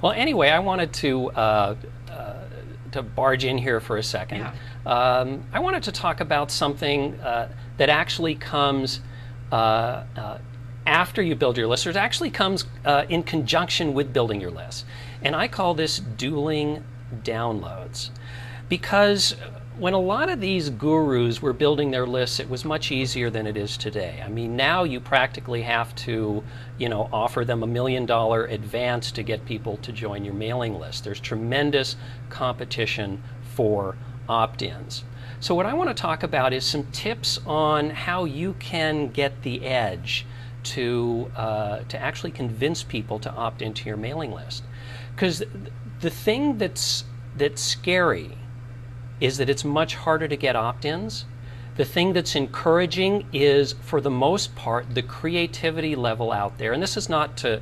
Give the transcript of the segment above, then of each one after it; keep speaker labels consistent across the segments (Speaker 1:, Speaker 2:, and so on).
Speaker 1: Well, anyway, I wanted to barge in here for a second.
Speaker 2: Yeah.
Speaker 1: I wanted to talk about something that actually comes after you build your list, or it actually comes in conjunction with building your list. And I call this dueling downloads. Because when a lot of these gurus were building their lists, it was much easier than it is today. I mean, now you practically have to, offer them $1 million advance to get people to join your mailing list. There's tremendous competition for opt-ins. So what I want to talk about is some tips on how you can get the edge to actually convince people to opt into your mailing list. Because the thing that's scary is that it's much harder to get opt-ins. The thing that's encouraging is, for the most part, the creativity level out there. And this is not to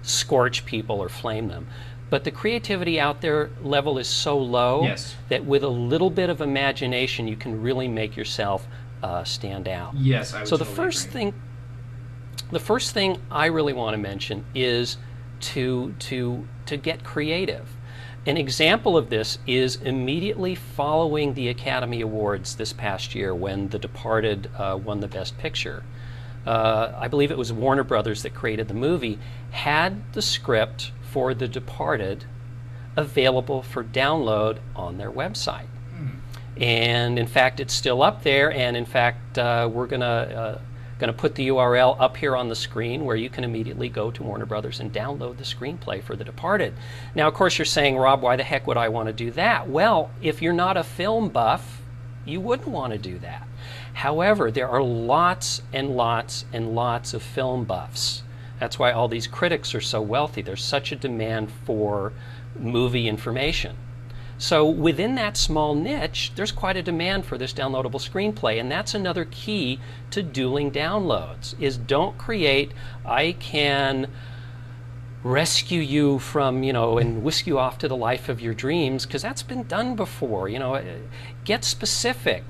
Speaker 1: scorch people or flame them, but the creativity out there level is so low
Speaker 2: Yes.
Speaker 1: that with a little bit of imagination, you can really make yourself stand out.
Speaker 2: Yes, I would
Speaker 1: So
Speaker 2: totally agree.
Speaker 1: the first thing I really want to mention is to get creative. An example of this is immediately following the Academy Awards this past year, when The Departed won the Best Picture. I believe it was Warner Brothers that created the movie, had the script for The Departed available for download on their website. And in fact, it's still up there, and in fact, we're going to put the URL up here on the screen where you can immediately go to Warner Brothers and download the screenplay for The Departed. Now, of course, you're saying, Rob, why the heck would I want to do that? Well, if you're not a film buff, you wouldn't want to do that. However, there are lots and lots and lots of film buffs. That's why all these critics are so wealthy. There's such a demand for movie information. So within that small niche, there's quite a demand for this downloadable screenplay, and that's another key to dueling downloads, is don't create, I can rescue you from, and whisk you off to the life of your dreams, because that's been done before. Get specific.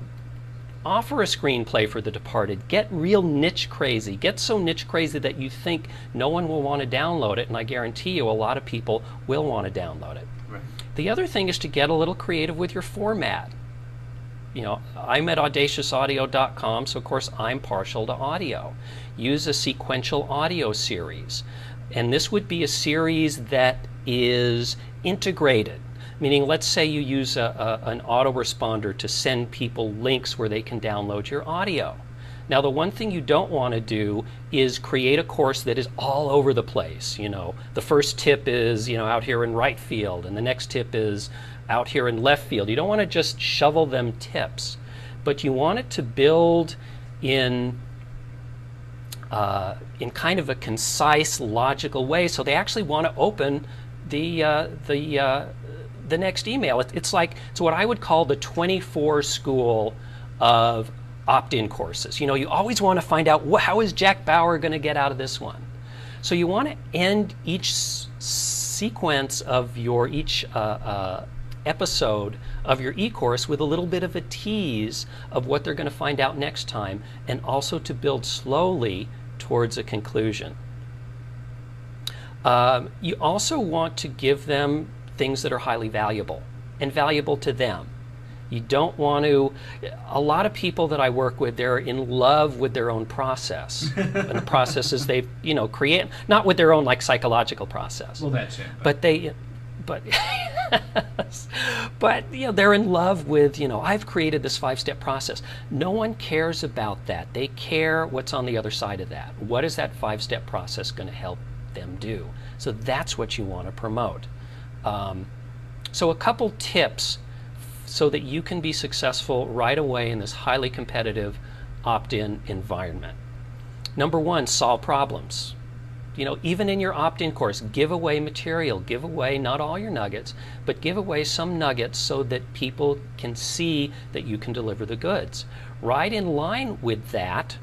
Speaker 1: Offer a screenplay for The Departed. Get real niche crazy. Get so niche crazy that you think no one will want to download it, and I guarantee you a lot of people will want to download it.
Speaker 2: Right.
Speaker 1: The other thing is to get a little creative with your format. I'm at audaciousaudio.com, so of course I'm partial to audio. Use a sequential audio series. And this would be a series that is integrated. Meaning, let's say you use an autoresponder to send people links where they can download your audio. Now, the one thing you don't want to do is create a course that is all over the place. The first tip is, out here in right field, and the next tip is out here in left field. You don't want to just shovel them tips, but you want it to build in kind of a concise, logical way, so they actually want to open the next email. It's what I would call the 24 school of opt-in courses. You always want to find out, how is Jack Bauer going to get out of this one? So you want to end each sequence of each episode of your e-course with a little bit of a tease of what they're going to find out next time, and also to build slowly towards a conclusion. You also want to give them things that are highly valuable and valuable to them. You don't want to, a lot of people that I work with, they're in love with their own process. And the processes they've, create, not with their own psychological process.
Speaker 2: Well, that's it.
Speaker 1: But they're in love with, I've created this 5-step process. No one cares about that. They care what's on the other side of that. What is that 5-step process going to help them do? So that's what you want to promote. So a couple tips so that you can be successful right away in this highly competitive opt-in environment. Number one, solve problems. Even in your opt-in course, give away material. Give away not all your nuggets, but give away some nuggets so that people can see that you can deliver the goods. Right in line with that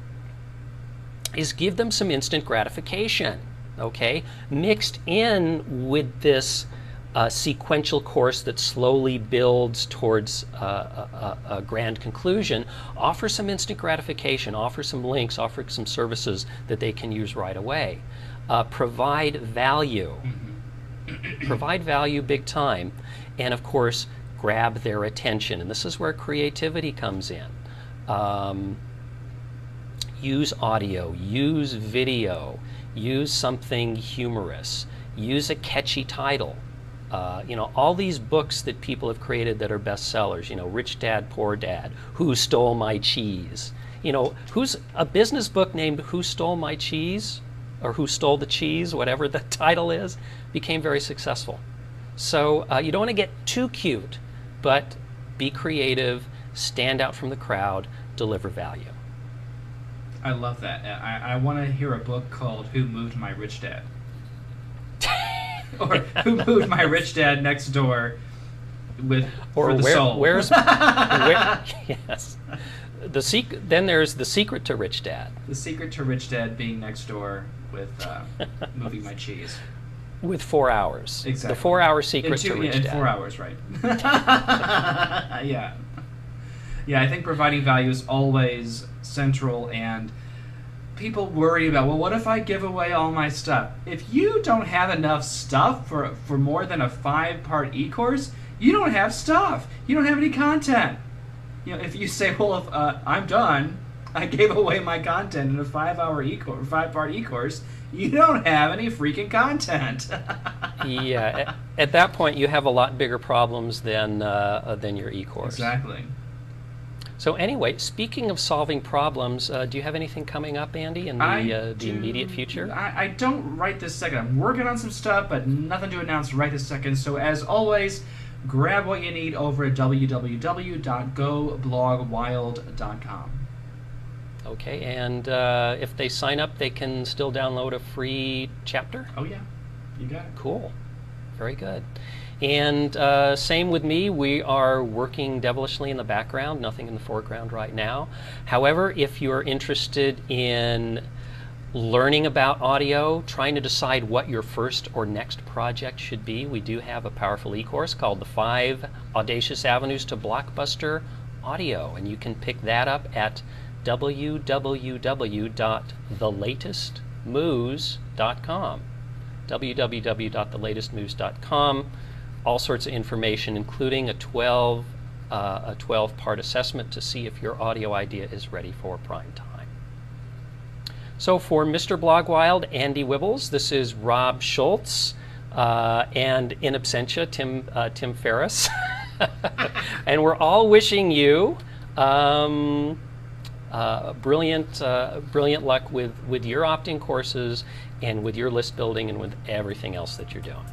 Speaker 1: is give them some instant gratification, okay? Mixed in with this sequential course that slowly builds towards a grand conclusion, offer some instant gratification, offer some links, offer some services that they can use right away. Provide value.
Speaker 2: Mm-hmm.
Speaker 1: provide value big time, and of course grab their attention. And this is where creativity comes in. Use audio, use video, use something humorous, use a catchy title. You know, all these books that people have created that are bestsellers, you know, Rich Dad, Poor Dad, Who Stole My Cheese? You know, who's a business book named Who Stole My Cheese? Or Who Stole the Cheese, whatever the title is, became very successful. So you don't want to get too cute, but be creative, stand out from the crowd, deliver value.
Speaker 2: I love that. I want to hear a book called Who Moved My Rich Dad? Or Who Moved My Rich Dad Next Door with
Speaker 1: or
Speaker 2: for the soul.
Speaker 1: Yes. Then there's The Secret to Rich Dad.
Speaker 2: The Secret to Rich Dad being next door with moving my cheese.
Speaker 1: With 4 hours.
Speaker 2: Exactly.
Speaker 1: The 4-hour secret to Rich Dad.
Speaker 2: In 4 hours, right. Yeah. Yeah, I think providing value is always central, and people worry about, well, what if I give away all my stuff? If you don't have enough stuff for more than a 5-part e-course, you don't have stuff. You don't have any content. You know, if you say, well, if I'm done, I gave away my content in a 5-part e-course, you don't have any freaking content.
Speaker 1: Yeah, at that point, you have a lot bigger problems than your e-course.
Speaker 2: Exactly.
Speaker 1: So anyway, speaking of solving problems, do you have anything coming up, Andy, in the immediate future?
Speaker 2: I don't right this second. I'm working on some stuff, but nothing to announce right this second. So as always, grab what you need over at www.goblogwild.com.
Speaker 1: Okay, and if they sign up, they can still download a free chapter?
Speaker 2: Oh yeah, you got it.
Speaker 1: Cool, very good. And same with me, we are working devilishly in the background, nothing in the foreground right now. However, if you're interested in learning about audio, trying to decide what your first or next project should be, we do have a powerful e-course called The 5 Audacious Avenues to Blockbuster Audio, and you can pick that up at www.thelatestmoves.com. www.thelatestmoves.com. All sorts of information, including a 12-part assessment to see if your audio idea is ready for prime time. So for Mr. Blogwild, Andy Wibbles, this is Rob Schultz, and in absentia, Tim Ferris. And we're all wishing you brilliant luck with your opt-in courses and with your list building and with everything else that you're doing.